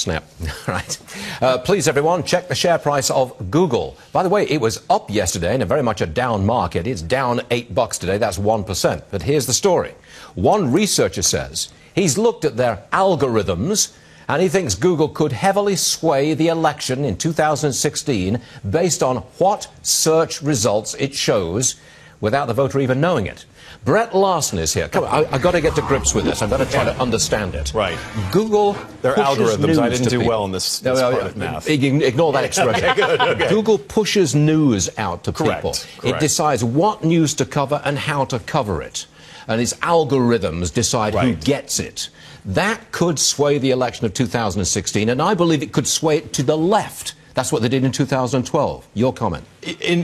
Snap. Right. Please, everyone, check the share price of Google. By the way, it was up yesterday in a very much a down market. It's down $8 today. That's 1%. But here's the story. One researcher says he's looked at their algorithms and he thinks Google could heavily sway the election in 2016 based on what search results it shows without the voter even knowing it. Brett Larson is here. Come on, I've got to get to grips with this. I've got to try to understand it. Right. Google Their algorithms. I didn't do people. well in this part of math. Ignore that expression. Okay, good, okay. Google pushes news out to Correct, people. correct. It decides what news to cover and how to cover it. And its algorithms decide who gets it. That could sway the election of 2016, and I believe it could sway it to the left. That's what they did in 2012. Your comment?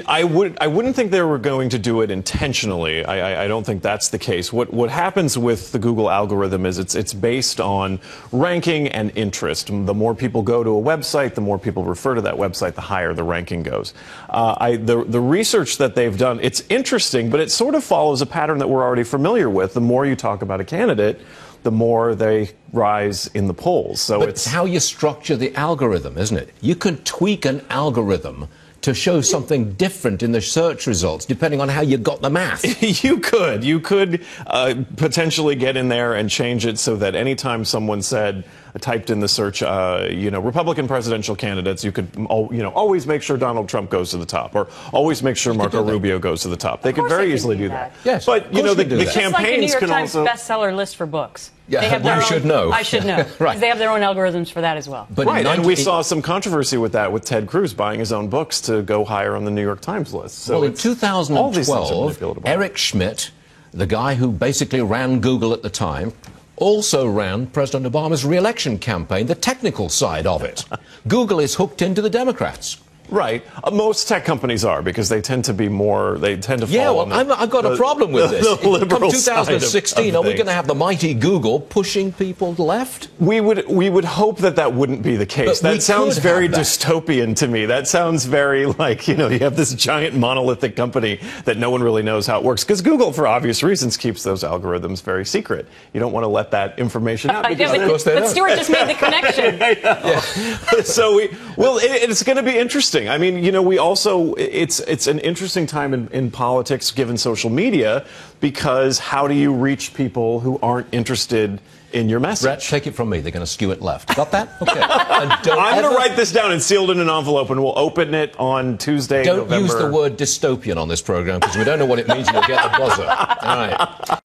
I wouldn't think they were going to do it intentionally. I don't think that's the case. What happens with the Google algorithm is it's based on ranking and interest. The more people go to a website, the more people refer to that website, the higher the ranking goes. The research that they've done, it's interesting, but it sort of follows a pattern that we're already familiar with. The more you talk about a candidate, the more they rise in the polls. So but it's how you structure the algorithm, isn't it? You can tweak an algorithm to show something different in the search results, depending on how you got the math. You could potentially get in there and change it so that anytime someone typed in the search, Republican presidential candidates, you could, always make sure Donald Trump goes to the top, or always make sure Marco Rubio goes to the top. They could very easily do that. Yes, but the campaigns like the can New York Times also bestseller list for books. Yeah, they have their you own, should know. I should know. Right. They have their own algorithms for that as well. But right, and we saw some controversy with that, with Ted Cruz buying his own books to go higher on the New York Times list. So well, in 2012, Eric Schmidt, the guy who basically ran Google at the time, also ran President Obama's re-election campaign, the technical side of it. Google is hooked into the Democrats. Right. Most tech companies are, because they tend to be more, they tend to fall Yeah, well, on I've got a problem with this. The Come 2016, are we things. going to have the mighty Google pushing people left? We would hope that wouldn't be the case. But that sounds very that. dystopian to me. That sounds very like, you have this giant monolithic company that no one really knows how it works. Because Google, for obvious reasons, keeps those algorithms very secret. You don't want to let that information out. But Stuart just made the connection. So it's going to be interesting. I mean, we also, it's an interesting time in politics given social media, because how do you reach people who aren't interested in your message? Brett, take it from me. They're going to skew it left. Got that? Okay. I'm going to write this down and seal it in an envelope, and we'll open it on Tuesday, Don't November. use the word dystopian on this program, because we don't know what it means, and you'll get the buzzer. All right.